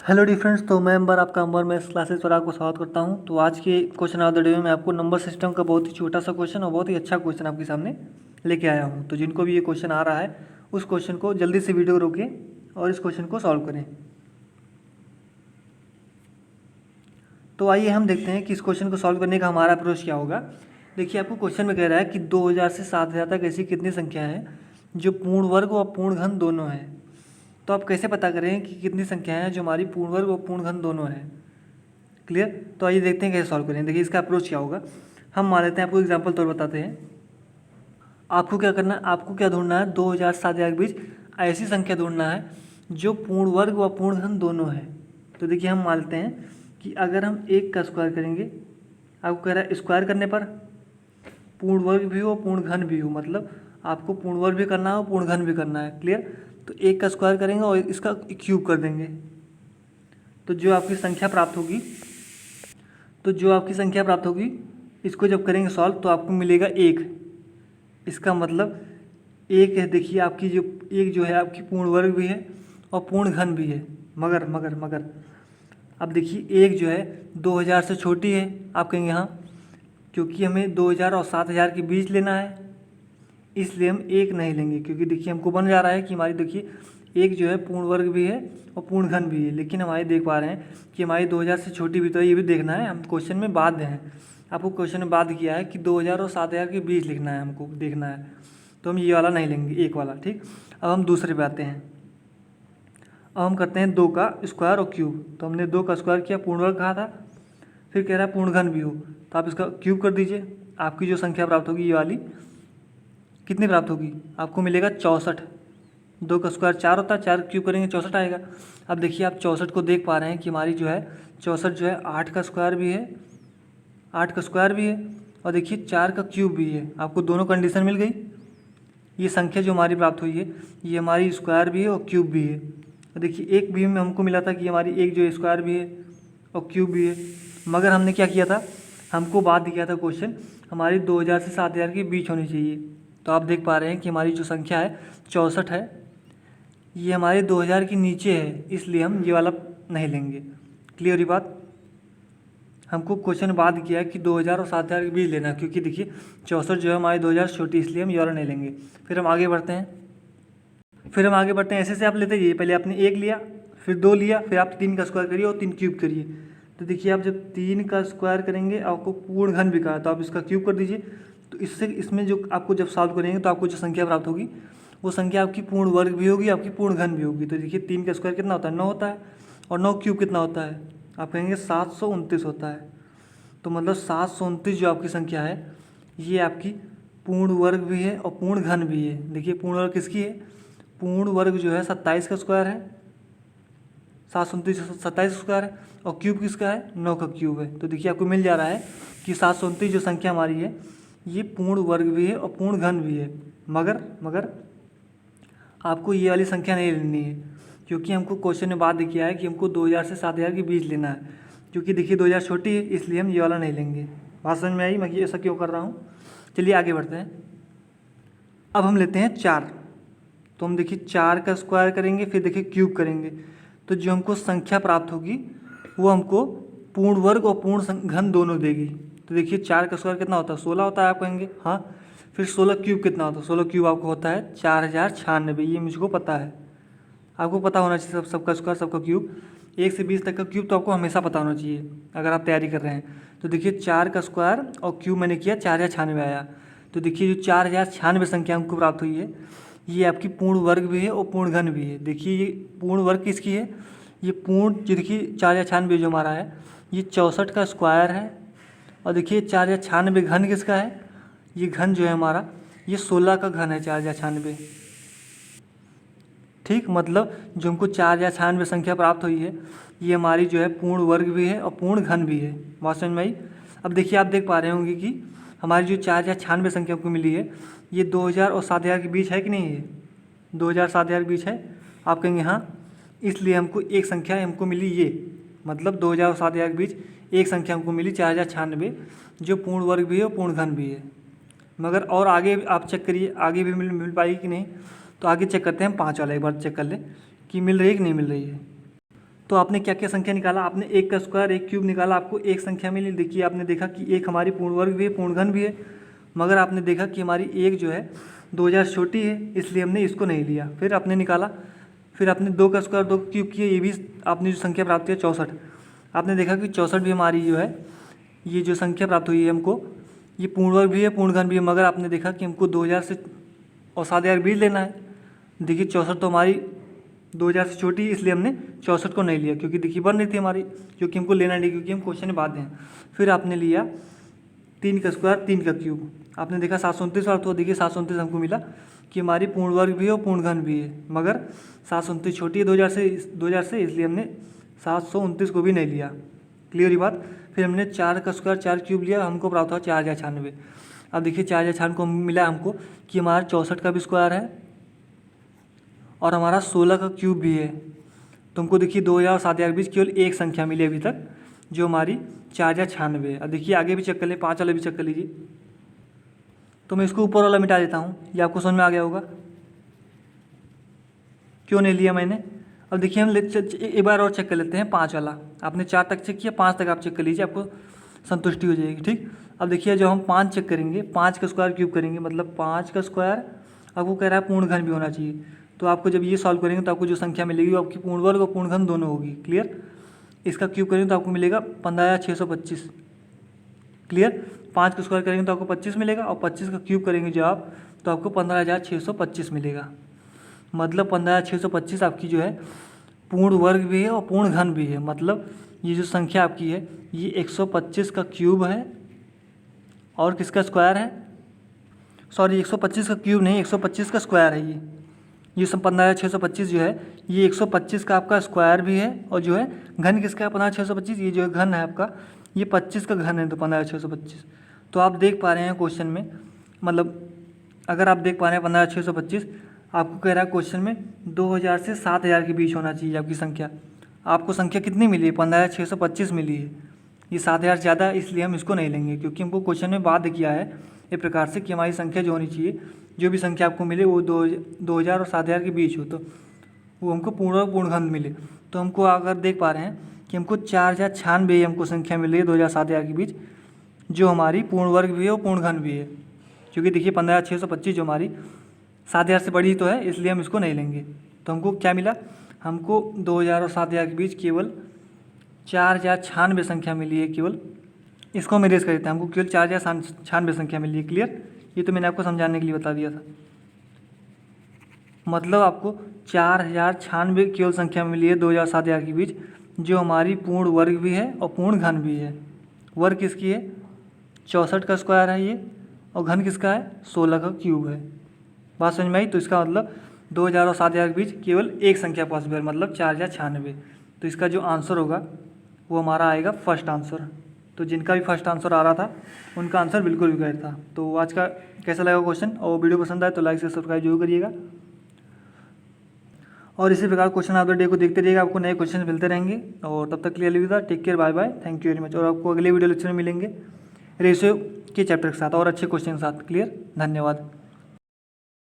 Hello डिफरेंड्स, तो मैं अंबर आपका अंबर मैथ्स क्लासेस पर आपको स्वागत करता हूं। तो आज के क्वेश्चन ऑफ द डे में आपको नंबर सिस्टम का बहुत ही छोटा सा क्वेश्चन और बहुत ही अच्छा क्वेश्चन आपके सामने लेके आया हूं। तो जिनको भी ये क्वेश्चन आ रहा है उस क्वेश्चन को जल्दी से वीडियो रोकें और इस क्वेश्चन को सॉल्व करें। तो आइए हम देखते हैं कि इस क्वेश्चन को सॉल्व करने का हमारा अप्रोच क्या होगा। देखिए, आपको क्वेश्चन में कह रहा है कि 2000 से 7000 तक ऐसी कितनी संख्या हैं जो पूर्ण वर्ग और पूर्ण घन दोनों हैं। तो आप कैसे पता करें कि कितनी संख्याएं हैं जो हमारी पूर्ण वर्ग और पूर्ण घन दोनों हैं। क्लियर। तो आइए देखते हैं कैसे सॉल्व करें। देखिए, इसका अप्रोच क्या होगा। हम मान लेते हैं, आपको एग्जांपल तौर बताते हैं। आपको क्या करना है, आपको क्या ढूंढना है, 2000 से 7000 के बीच ऐसी संख्या ढूंढना है जो पूर्ण वर्ग व पूर्ण घन दोनों है। तो देखिए, हम मान लेते हैं कि अगर हम 1 का स्क्वायर करेंगे, आपको कह रहा है स्क्वायर करने पर पूर्ण वर्ग भी हो पूर्ण घन भी हो, मतलब आपको पूर्ण वर्ग भी करना हो पूर्ण घन भी करना है। क्लियर। तो 1 का स्क्वायर करेंगे और इसका क्यूब कर देंगे, तो जो आपकी संख्या प्राप्त होगी इसको जब करेंगे सॉल्व तो आपको मिलेगा 1। इसका मतलब 1 है। देखिए, आपकी जो 1 जो है आपकी पूर्ण वर्ग भी है और पूर्ण घन भी है। मगर मगर मगर अब देखिए, 1 जो है 2000 से छोटी है। आप कहेंगे हाँ, क्योंकि हमें 2000 और 7000 के बीच लेना है इसलिए हम 1 नहीं लेंगे, क्योंकि देखिए हमको बन जा रहा है कि हमारी देखिए 1 जो है पूर्ण वर्ग भी है और पूर्ण घन भी है, लेकिन हमारे देख पा रहे हैं कि हमारी 2000 से छोटी भी, तो ये भी देखना है। हम क्वेश्चन में बाध्य हैं, आपको क्वेश्चन में बाध्य किया है कि 2000 और 7000 के बीच लिखना है, हमको देखना है। तो हम ये वाला नहीं लेंगे, 1 वाला। ठीक। अब हम दूसरे पे आते हैं। अब हम करते हैं 2 का स्क्वायर और क्यूब। तो हमने 2 का स्क्वायर किया, पूर्ण वर्ग कहा था, फिर कह रहा है पूर्ण घन भी हो, तो आप इसका क्यूब कर दीजिए। आपकी जो संख्या प्राप्त होगी ये वाली कितनी प्राप्त होगी, आपको मिलेगा 64। 2 का स्क्वायर 4 होता है, 4 क्यूब करेंगे 64 आएगा। अब देखिए, आप 64 को देख पा रहे हैं कि हमारी जो है 64 जो है 8 का स्क्वायर भी है, 8 का स्क्वायर भी है और देखिए 4 का क्यूब भी है। आपको दोनों कंडीशन मिल गई। ये संख्या जो हमारी प्राप्त हुई है ये हमारी स्क्वायर भी है और क्यूब भी है। और देखिए, एक भी में हमको मिला था कि हमारी एक जो स्क्वायर भी है और क्यूब भी है, मगर हमने क्या किया था, हमको बात दिया था क्वेश्चन हमारी 2000 से 7000 के बीच होनी चाहिए। तो आप देख पा रहे हैं कि हमारी जो संख्या है 64 है, ये हमारे 2000 के नीचे है, इसलिए हम ये वाला नहीं लेंगे। क्लियर ये बात। हमको क्वेश्चन बात किया है कि 2000 और 7000 के बीच लेना, क्योंकि देखिए 64 जो है हमारे 2000 छोटी, इसलिए हम ये वाला नहीं लेंगे। फिर हम आगे बढ़ते हैं। ऐसे से आप लेते जाइए। पहले आपने 1 लिया, फिर 2 लिया, फिर आप 3 का स्क्वायर करिए और 3 क्यूब करिए। तो देखिए, आप जब 3 का स्क्वायर करेंगे आपको पूर्ण घन भी कहा, तो आप इसका क्यूब कर दीजिए। तो इससे इसमें जो आपको जब सॉल्व करेंगे तो आपको जो संख्या प्राप्त होगी वो संख्या आपकी पूर्ण वर्ग भी होगी, आपकी पूर्ण घन भी होगी। तो देखिए, 3 का स्क्वायर कितना होता है, 9 होता है, और 9 क्यूब कितना होता है, आप कहेंगे 729 होता है। तो मतलब 729 जो आपकी संख्या है ये आपकी पूर्ण वर्ग भी है और पूर्ण घन भी है। देखिए, पूर्ण वर्ग किसकी है, पूर्ण वर्ग जो है 27 का स्क्वायर है, 729 27 स्क्वायर है, और क्यूब किसका है, 9 का क्यूब है। तो देखिए, आपको मिल जा रहा है कि 729 जो संख्या हमारी है ये पूर्ण वर्ग भी है और पूर्ण घन भी है। मगर आपको ये वाली संख्या नहीं लेनी है, क्योंकि हमको क्वेश्चन में बात किया है कि हमको 2000 से 7000 के बीच लेना है। क्योंकि देखिए 2000 छोटी है, इसलिए हम ये वाला नहीं लेंगे। बात समझ में आई मैं ये ऐसा क्यों कर रहा हूँ। चलिए आगे बढ़ते हैं। अब हम लेते हैं 4। तो हम देखिए 4 का स्क्वायर करेंगे, फिर देखिए क्यूब करेंगे, तो जो हमको संख्या प्राप्त होगी वो हमको पूर्ण वर्ग और पूर्ण घन दोनों देगी। तो देखिए 4 का स्क्वायर कितना होता है, 16 होता है, आप कहेंगे हाँ। फिर 16 क्यूब कितना होता है, 16 क्यूब आपको होता है 4096, ये मुझको पता है। आपको पता होना चाहिए सबका स्क्वायर सबका क्यूब, 1 से 20 तक का क्यूब तो आपको हमेशा पता होना चाहिए अगर आप तैयारी कर रहे हैं। तो देखिए 4 का स्क्वायर और क्यूब मैंने किया 4096 आया। तो देखिए जो 4096 संख्या हमको प्राप्त हुई है ये आपकी पूर्ण वर्ग भी है और पूर्ण घन भी है। देखिए, ये पूर्ण वर्ग किसकी है, ये पूर्ण जो देखिए 4096 जो हमारा है ये 64 का स्क्वायर है, और देखिए 4096 घन किसका है, ये घन जो है हमारा ये 16 का घन है 4096। ठीक, मतलब जो हमको 4096 संख्या प्राप्त हुई है ये हमारी जो है पूर्ण वर्ग भी है और पूर्ण घन भी है। बात समझ में आई। अब देखिए, आप देख पा रहे होंगे कि हमारी जो 4096 संख्या हमको मिली है ये 2000 और 7000 के बीच है कि नहीं है, 2000 7000 के बीच है। आप कहेंगे हाँ, इसलिए हमको एक संख्या हमको मिली ये, मतलब 2000 और 7000 के बीच एक संख्या हमको मिली 4096 जो पूर्ण वर्ग भी है और पूर्ण घन भी है। मगर और आगे आप चेक करिए आगे भी मिल पाएगी कि नहीं। तो आगे चेक करते हैं, 5 वाला एक बार चेक कर लें कि मिल रही है कि नहीं मिल रही है। तो आपने क्या क्या संख्या निकाला, आपने एक का स्क्वायर एक क्यूब निकाला, आपको एक संख्या मिली। देखिए आपने देखा कि एक हमारी पूर्ण वर्ग भी है, पूर्ण घन भी है, मगर आपने देखा कि हमारी एक जो है 2000 से छोटी है, इसलिए हमने इसको नहीं लिया। फिर आपने निकाला, फिर आपने 2 का स्क्वायर 2 क्यूब किया, ये भी आपने जो संख्या प्राप्त किया 64। आपने देखा कि 64 भी हमारी जो है, ये जो संख्या प्राप्त हुई है हमको, ये पूर्ण वर्ग भी है पूर्ण घन भी है, मगर आपने देखा कि हमको 2000 से और 7000 बीच लेना है। देखिए 64 तो हमारी 2000 से छोटी है, इसलिए हमने 64 को नहीं लिया, क्योंकि देखिए बन रही थी हमारी, क्योंकि हमको लेना नहीं, क्योंकि हम क्वेश्चन में बात हैं। फिर आपने लिया 3 का स्क्वायर 3 का क्यूब, आपने देखा 729 और तो देखिए 729 हमको मिला कि हमारी पूर्ण वर्ग भी है और पूर्ण घन भी है, मगर 729 छोटी है 2000 से, इसलिए हमने 729 को भी नहीं लिया। क्लियर ये बात। फिर हमने 4 का स्क्वायर 4 क्यूब लिया, हमको प्राप्त हुआ 4096। अब देखिए 4096 को मिला हमको कि हमारा 64 का भी स्क्वायर है और हमारा 16 का क्यूब भी है। तुमको देखिए 2000 और 7000 के बीच केवल एक संख्या मिली अभी तक, जो हमारी 4096 है। अब देखिए आगे भी चेक कर ले, 5 वाला भी चेक कर लीजिए। तो मैं इसको ऊपर वाला मिटा देता हूँ, ये आपको समझ में आ गया होगा क्यों नहीं लिया मैंने। अब देखिए हम एक बार और चेक कर लेते हैं 5 वाला। आपने 4 तक चेक किया, 5 तक आप चेक कर लीजिए, आपको संतुष्टि हो जाएगी। ठीक, अब देखिए जो हम 5 चेक करेंगे, 5 का स्क्वायर क्यूब करेंगे, मतलब 5 का स्क्वायर आपको कह रहा है पूर्ण घन भी होना चाहिए। तो आपको जब ये सॉल्व करेंगे तो आपको जो संख्या मिलेगी वो आपकी पूर्ण वर्ग और पूर्ण घन दोनों होगी। क्लियर। इसका क्यूब करेंगे तो आपको मिलेगा 15625। क्लियर। 5 का स्क्वायर करेंगे तो आपको 25 मिलेगा, और 25 का क्यूब करेंगे जो आप, तो आपको 15625 मिलेगा। मतलब 15625 आपकी जो है पूर्ण वर्ग भी है और पूर्ण घन भी है। मतलब ये जो संख्या आपकी है ये 125 का क्यूब है और किसका स्क्वायर है, सॉरी 125 का क्यूब नहीं, 125 का स्क्वायर है। ये सब 15625 जो है ये 125 का आपका स्क्वायर भी है, और जो है घन किसका है 15625, ये जो है घन है आपका, ये 25 का घन है, तो 15625। तो आप देख पा रहे हैं क्वेश्चन में, मतलब अगर आप देख पा रहे हैं 15625, आपको कह रहा है क्वेश्चन में 2000 से 7000 के बीच होना चाहिए आपकी संख्या। आपको संख्या कितनी मिली है, 15625 मिली है। ये 7000 ज़्यादा है, इसलिए हम इसको नहीं लेंगे, क्योंकि हमको क्वेश्चन में बात किया है एक प्रकार से कि हमारी संख्या जो होनी चाहिए, जो भी संख्या आपको मिले वो 2000 और 7000 के बीच हो, तो वो हमको पूर्ण और पूर्ण घन मिले। तो हमको अगर देख पा रहे हैं कि हमको 4096 हमको संख्या मिल रही है 2000 7000 के बीच, जो हमारी पूर्ण वर्ग भी है और पूर्ण घन भी है। क्योंकि देखिए 15625 जो हमारी 7000 से बड़ी तो है, इसलिए हम इसको नहीं लेंगे। तो हमको क्या मिला, हमको 2000 और 7000 के बीच केवल 4096 संख्या मिली है केवल। इसको हम इरेज कर देते हैं, हमको केवल 4096 संख्या मिली है। क्लियर। ये तो मैंने आपको समझाने के लिए बता दिया था। मतलब आपको 4096 केवल संख्या मिली है 2000 7000 के बीच, जो हमारी पूर्ण वर्ग भी है और पूर्ण घन भी है। वर्ग किसकी है, 64 का स्क्वायर है ये, और घन किसका है, 16 का क्यूब है। बात समझ में आई। तो इसका मतलब 2000 और 7000 के बीच केवल एक संख्या पॉसिबल, मतलब 4096। तो इसका जो आंसर होगा वो हमारा आएगा फर्स्ट आंसर। तो जिनका भी फर्स्ट आंसर आ रहा था उनका आंसर बिल्कुल भी करेक्ट था। तो आज का कैसा लगा क्वेश्चन, और वीडियो पसंद आए तो लाइक से सब्सक्राइब जरूर करिएगा। और इसी प्रकार क्वेश्चन ऑफ द डे को देखते रहिएगा, आपको नए क्वेश्चन मिलते रहेंगे। और तब तक के लिए अलविदा, take care, bye bye, thank you very much. और आपको अगले वीडियो लेक्चर में मिलेंगे रेशियो के चैप्टर के साथ और अच्छे क्वेश्चन के साथ। क्लियर, धन्यवाद।